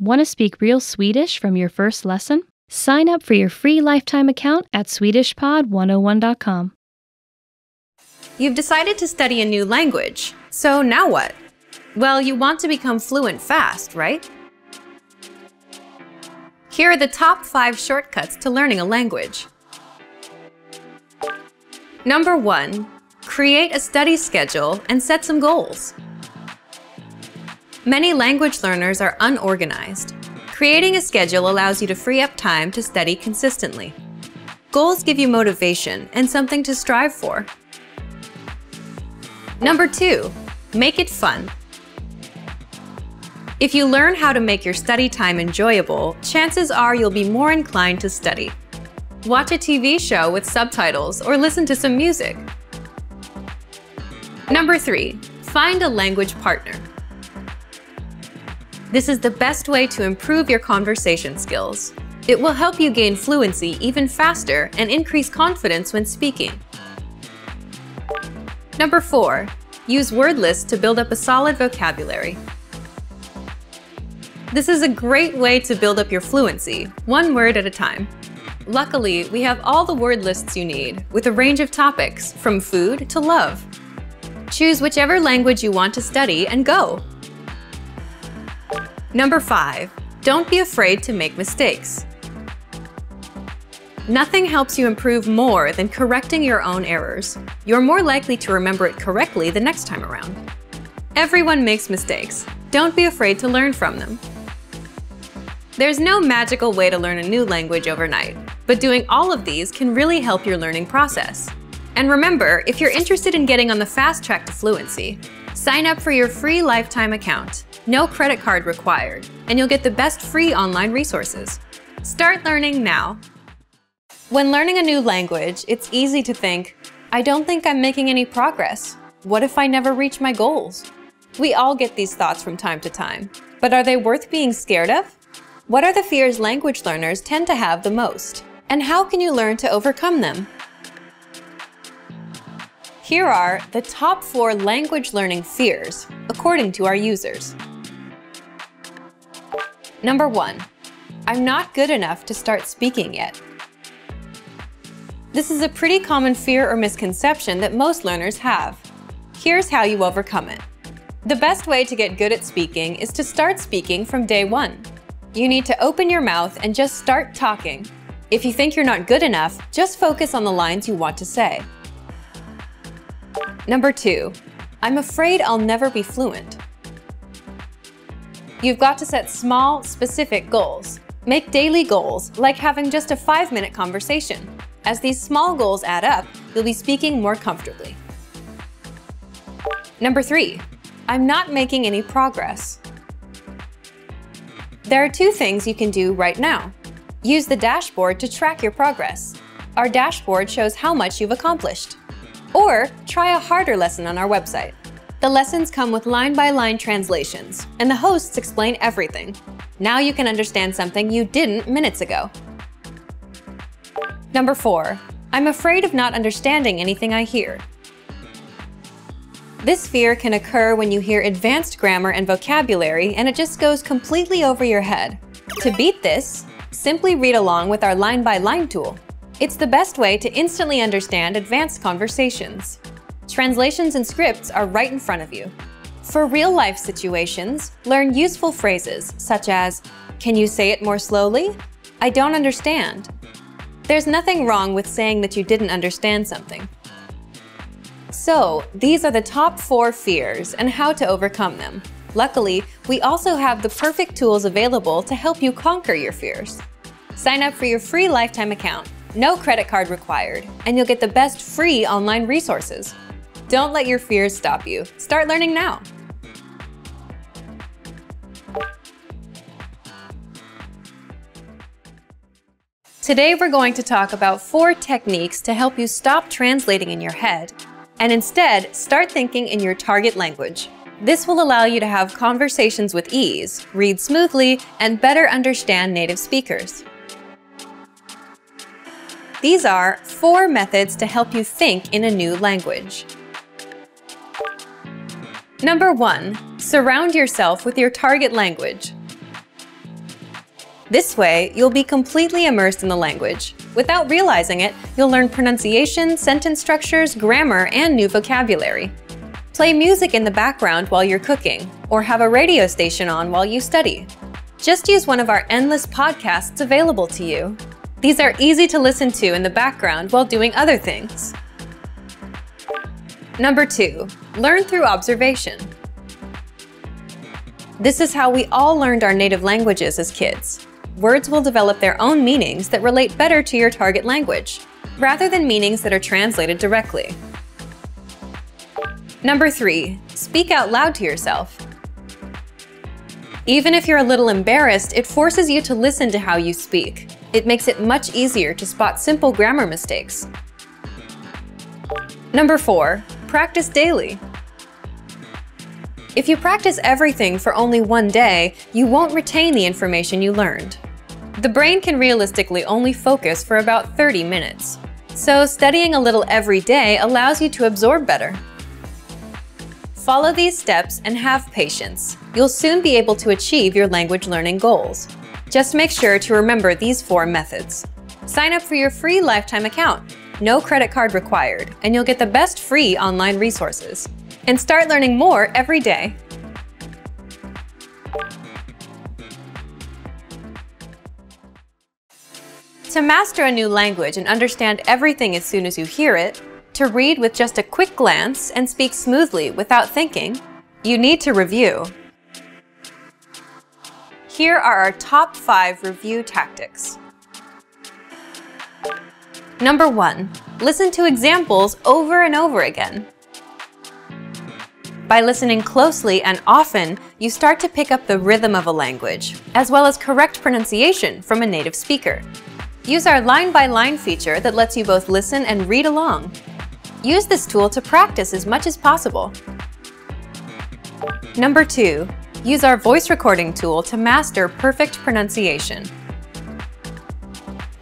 Want to speak real Swedish from your first lesson? Sign up for your free lifetime account at SwedishPod101.com. You've decided to study a new language, so now what? Well, you want to become fluent fast, right? Here are the top 5 shortcuts to learning a language. Number 1. Create a study schedule and set some goals. Many language learners are unorganized. Creating a schedule allows you to free up time to study consistently. Goals give you motivation and something to strive for. Number 2. Make it fun. If you learn how to make your study time enjoyable, chances are you'll be more inclined to study. Watch a TV show with subtitles or listen to some music. Number 3. Find a language partner. This is the best way to improve your conversation skills. It will help you gain fluency even faster and increase confidence when speaking. Number 4. Use word lists to build up a solid vocabulary. This is a great way to build up your fluency, one word at a time. Luckily, we have all the word lists you need, with a range of topics, from food to love. Choose whichever language you want to study and go! Number 5. Don't be afraid to make mistakes. Nothing helps you improve more than correcting your own errors. You're more likely to remember it correctly the next time around. Everyone makes mistakes. Don't be afraid to learn from them. There's no magical way to learn a new language overnight, but doing all of these can really help your learning process. And remember, if you're interested in getting on the fast track to fluency, sign up for your free lifetime account. No credit card required, and you'll get the best free online resources. Start learning now. When learning a new language, it's easy to think, I don't think I'm making any progress. What if I never reach my goals? We all get these thoughts from time to time, but are they worth being scared of? What are the fears language learners tend to have the most? And how can you learn to overcome them? Here are the top 4 language learning fears, according to our users. Number 1. I'm not good enough to start speaking yet. This is a pretty common fear or misconception that most learners have. Here's how you overcome it. The best way to get good at speaking is to start speaking from day 1. You need to open your mouth and just start talking. If you think you're not good enough, just focus on the lines you want to say. Number 2. I'm afraid I'll never be fluent. You've got to set small, specific goals. Make daily goals, like having just a 5-minute conversation. As these small goals add up, you'll be speaking more comfortably. Number 3. I'm not making any progress. There are 2 things you can do right now. Use the dashboard to track your progress. Our dashboard shows how much you've accomplished. Or try a harder lesson on our website. The lessons come with line-by-line translations, and the hosts explain everything. Now you can understand something you didn't minutes ago. Number 4. I'm afraid of not understanding anything I hear. This fear can occur when you hear advanced grammar and vocabulary and it just goes completely over your head. To beat this, simply read along with our line-by-line tool. It's the best way to instantly understand advanced conversations. Translations and scripts are right in front of you. For real-life situations, learn useful phrases such as, "Can you say it more slowly? I don't understand." There's nothing wrong with saying that you didn't understand something. So, these are the top 4 fears and how to overcome them. Luckily, we also have the perfect tools available to help you conquer your fears. Sign up for your free lifetime account, no credit card required, and you'll get the best free online resources. Don't let your fears stop you. Start learning now. Today we're going to talk about 4 techniques to help you stop translating in your head and instead start thinking in your target language. This will allow you to have conversations with ease, read smoothly, and better understand native speakers. These are 4 methods to help you think in a new language. Number 1. Surround yourself with your target language. This way, you'll be completely immersed in the language. Without realizing it, you'll learn pronunciation, sentence structures, grammar, and new vocabulary. Play music in the background while you're cooking, or have a radio station on while you study. Just use one of our endless podcasts available to you. These are easy to listen to in the background while doing other things. Number 2, learn through observation. This is how we all learned our native languages as kids. Words will develop their own meanings that relate better to your target language, rather than meanings that are translated directly. Number 3, speak out loud to yourself. Even if you're a little embarrassed, it forces you to listen to how you speak. It makes it much easier to spot simple grammar mistakes. Number 4, practice daily. If you practice everything for only one day, you won't retain the information you learned. The brain can realistically only focus for about 30 minutes. So studying a little every day allows you to absorb better. Follow these steps and have patience. You'll soon be able to achieve your language learning goals. Just make sure to remember these 4 methods. Sign up for your free lifetime account. No credit card required, and you'll get the best free online resources. And start learning more every day. To master a new language and understand everything as soon as you hear it, to read with just a quick glance and speak smoothly without thinking, you need to review. Here are our top 5 review tactics. Number 1, listen to examples over and over again. By listening closely and often, you start to pick up the rhythm of a language, as well as correct pronunciation from a native speaker. Use our line-by-line feature that lets you both listen and read along. Use this tool to practice as much as possible. Number 2, use our voice recording tool to master perfect pronunciation.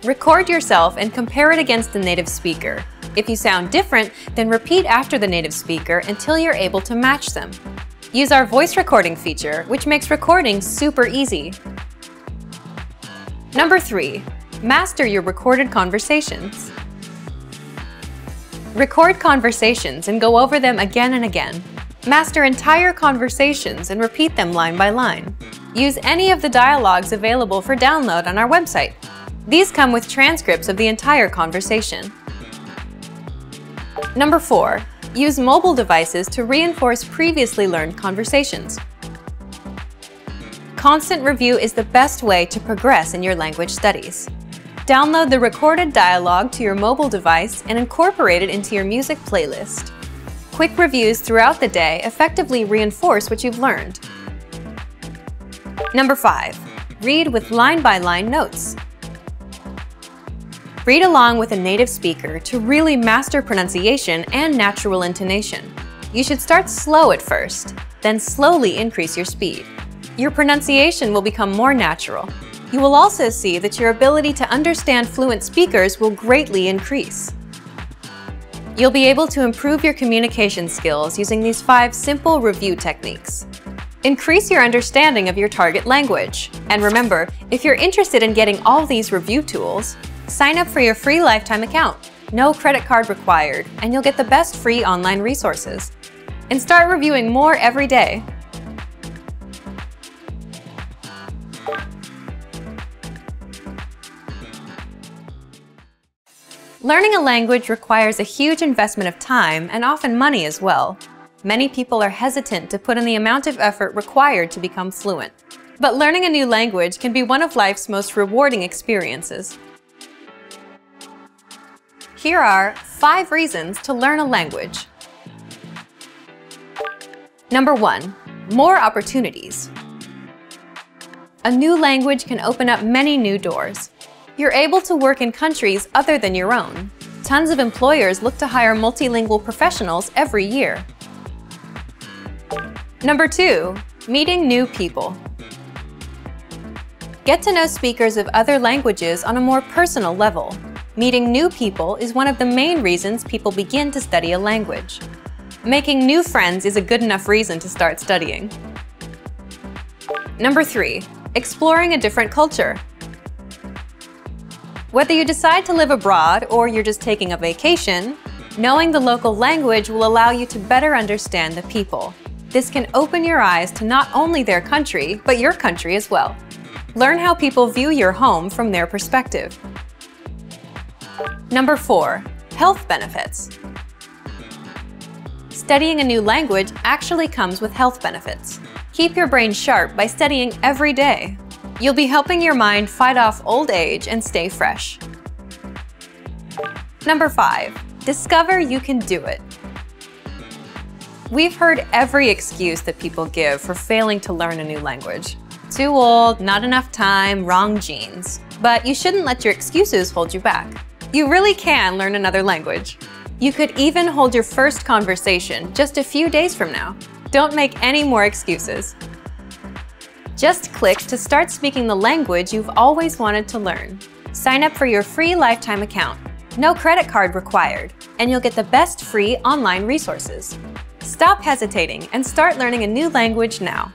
Record yourself and compare it against the native speaker. If you sound different, then repeat after the native speaker until you're able to match them. Use our voice recording feature, which makes recording super easy. Number 3, master your recorded conversations. Record conversations and go over them again and again. Master entire conversations and repeat them line by line. Use any of the dialogues available for download on our website. These come with transcripts of the entire conversation. Number 4, use mobile devices to reinforce previously learned conversations. Constant review is the best way to progress in your language studies. Download the recorded dialogue to your mobile device and incorporate it into your music playlist. Quick reviews throughout the day effectively reinforce what you've learned. Number 5, read with line-by-line notes. Read along with a native speaker to really master pronunciation and natural intonation. You should start slow at first, then slowly increase your speed. Your pronunciation will become more natural. You will also see that your ability to understand fluent speakers will greatly increase. You'll be able to improve your communication skills using these 5 simple review techniques. Increase your understanding of your target language. And remember, if you're interested in getting all these review tools, sign up for your free lifetime account. No credit card required, and you'll get the best free online resources. And start reviewing more every day. Learning a language requires a huge investment of time and often money as well. Many people are hesitant to put in the amount of effort required to become fluent. But learning a new language can be one of life's most rewarding experiences. Here are 5 reasons to learn a language. Number 1, more opportunities. A new language can open up many new doors. You're able to work in countries other than your own. Tons of employers look to hire multilingual professionals every year. Number 2, meeting new people. Get to know speakers of other languages on a more personal level. Meeting new people is one of the main reasons people begin to study a language. Making new friends is a good enough reason to start studying. Number 3, exploring a different culture. Whether you decide to live abroad or you're just taking a vacation, knowing the local language will allow you to better understand the people. This can open your eyes to not only their country, but your country as well. Learn how people view your home from their perspective. Number 4. Health benefits. Studying a new language actually comes with health benefits. Keep your brain sharp by studying every day. You'll be helping your mind fight off old age and stay fresh. Number 5. Discover you can do it. We've heard every excuse that people give for failing to learn a new language. Too old, not enough time, wrong genes. But you shouldn't let your excuses hold you back. You really can learn another language. You could even hold your first conversation just a few days from now. Don't make any more excuses. Just click to start speaking the language you've always wanted to learn. Sign up for your free lifetime account. No credit card required, and you'll get the best free online resources. Stop hesitating and start learning a new language now.